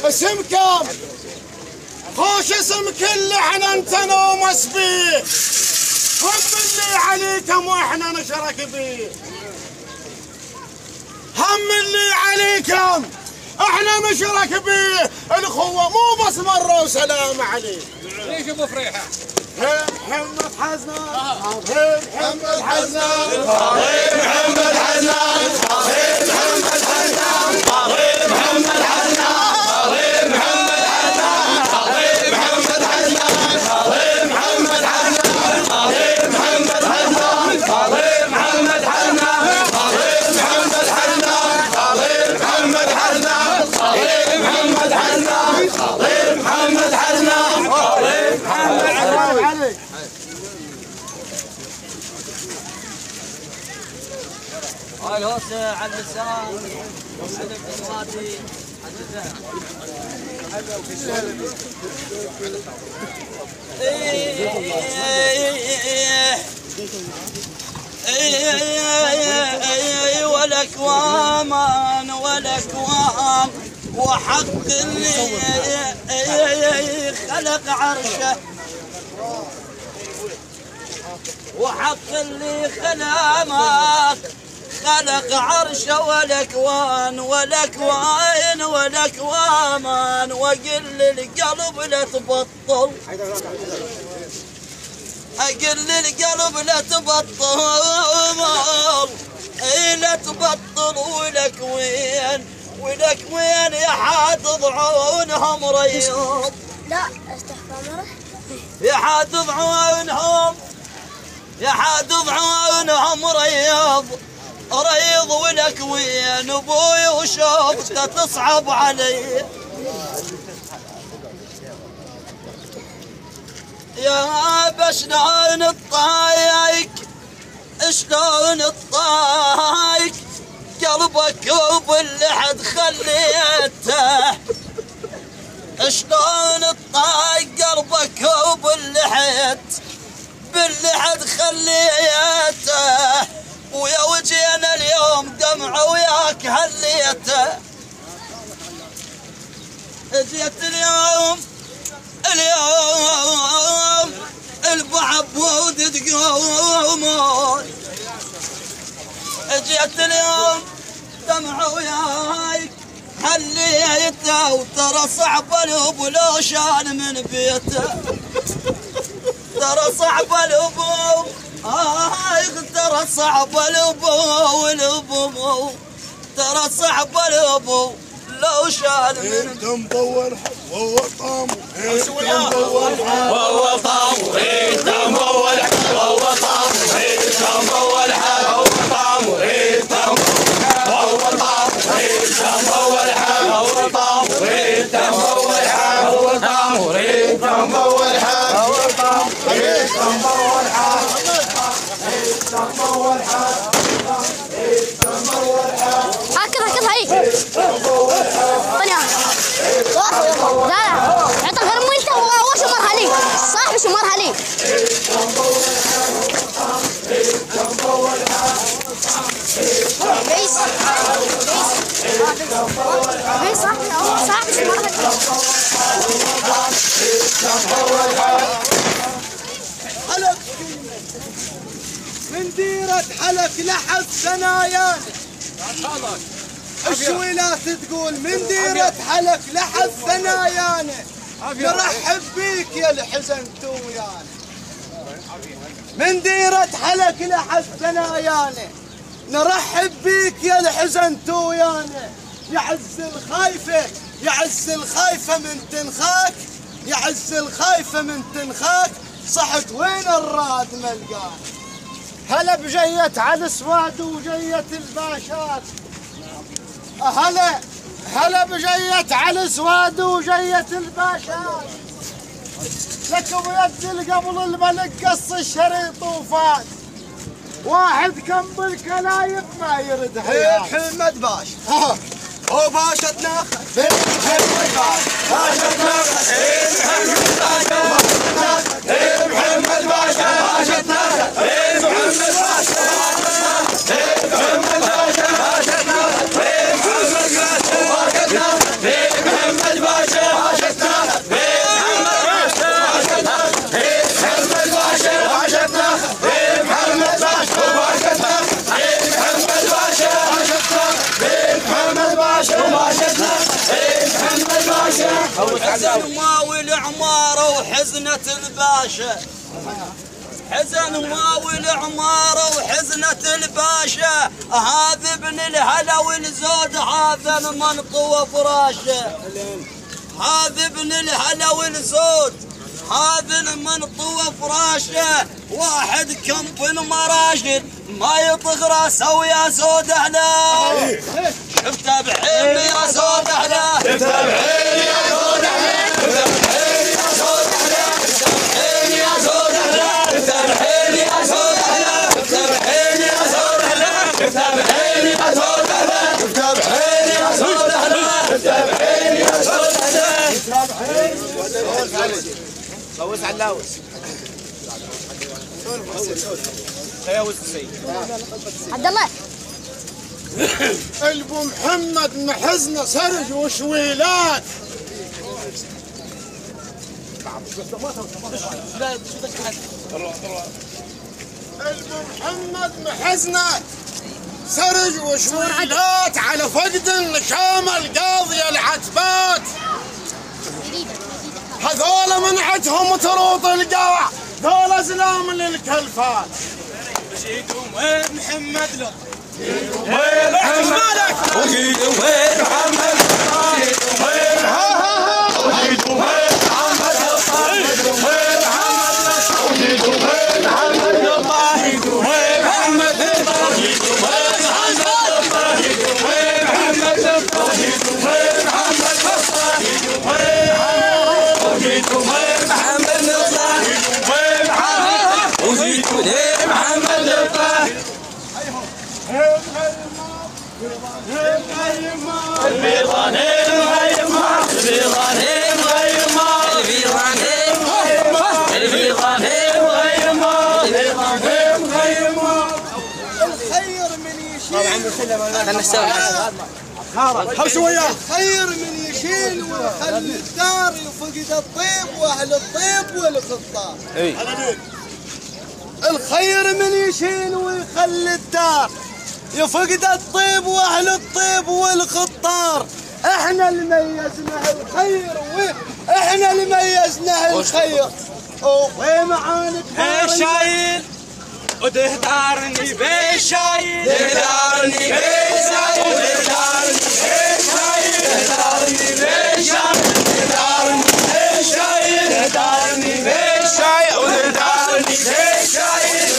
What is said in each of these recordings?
اسم كم خوش اسم كل احنا انت نومس بيه هم اللي عليكم واحنا نشرك بيه هم اللي عليكم احنا نشرك بيه الاخوة مو بس مرة وسلام عليك ليش ابو فريحة محمد حزنان محمد حزنان محمد حزنان محمد حزنان محمد حزنان الهوس على اللسان وسلم الوادي والاكوان والاكوان وحق اللي خلق عرشه وحق اللي خلق عرشه والاكوان والاكوان والاكوان وقل القلب لا تبطل اقل القلب لا تبطل لا تبطل ولك وين يا حاطض عونهم رياض لا استحفى يا حاطض عونهم يا حاطض عونهم رياض ولك وين ابوي وشوفته تصعب علي يا بشلون الطايق شلون الطايق قلبك وباللحد خليته شلون الطايق قلبك وباللحد خليته ويا وجينا اليوم دمع وياك هليته جيت اليوم البعبود تقومون جيت اليوم دمع وياك هليته وترى صعب الابو لو شان من بيته ترى صعب الابو ترى صعب الابو ترى صعب الابو لو شال من انت مطول وهو طامو وهو طامو انت مطول وهو طامو انت مطول وهو طامو انت وهو طامو انت مطول وهو طامو انت مطول وهو طامو انت مطول وهو طامو انت مطول هكذا هي طلع لا عطى الغرم وانت هو شمرها لي صاحبي شمرها لي بيس هي صاحبي صاحبي مرة حلق من ديرة حلق لحد ثنايانا الشويلات تقول من ديرة حلق لحد ثنايانا نرحب بيك يا الحزن تويانا من ديرة حلق لحد ثنايانا نرحب بيك يا الحزن تويانا يعز الخايفة يعز الخايفة من تنخاك يعز الخايفة من تنخاك صحت وين الراد ملقاك هلا بجية على السواد وجية الباشات هلا بجية على السواد وجية الباشات لكم يد قبل الملك قص الشريط وفات واحد كم بالكلايب ما يرد حياة محمد باشا وباشا تناخذ محمد باشا تناخذ محمد باشا باشا تناخذ محمد باشا محمد باشا باشا تناخذ محمد باشا باشا تناخذ محمد باشا باشا تناخذ محمد باشا باشا تناخذ محمد باشا باشا تناخذ محمد باشا باشا محمد باشا حزن ماوي العمارة وحزنة الباشا حزن ماوي العمارة وحزنة الباشا هذا ابن الهلا والزود هذا المنق وفراشه هذا ابن الهلا والزود هذا المنط وفراشه واحد كم بالمراشد ما يطغ راسه ويا زود احلام شفته بعيني يا زود احلام شفته بعيني يا زود احلام شفته بعيني يا زود احلام شفته بعيني يا زود احلام شفته بعيني يا زود احلام شفته بعيني يا زود احلام شفته بعيني يا زود احلام شفته بعيني يا زود احلام شفته بعيني لوس على اللوس عبد الله البو محمد محزنه سرج وشويلات البو محمد محزنه سرج وشويلات على فقد النشامه القاضيه العتبات هذول منعتهم تروط القاع ذول زلام للكلفات وين محمد له وين محمد وجيد وين محمد وين وجيد وين محمد وين وجيد وين محمد وين محمد وجيد وين محمد وين محمد وجيد وين محمد وجيد وين محمد وين محمد وجيد وين محمد البيضانين غيما البيضانين غيما البيضانين غيما البيضانين غيما البيضانين غيما الخير من يشيل خلنا نستوعب حوش وياه الخير من يشيل ويخلي الدار يفقد الطيب واهل الطيب والخطار الخير من يشيل ويخلي الدار يفقد الطيب واهل الطيب والخطار احنا اللي ميزنا الخير احنا اللي ميزنا الخير ومعانا شايل ودهدارني بشايل دهدارني بشايل دهدارني بشايل دهدارني بشايل دهدارني بشايل دهدارني بشايل ودهدارني بشايل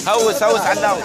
هوس على اللوز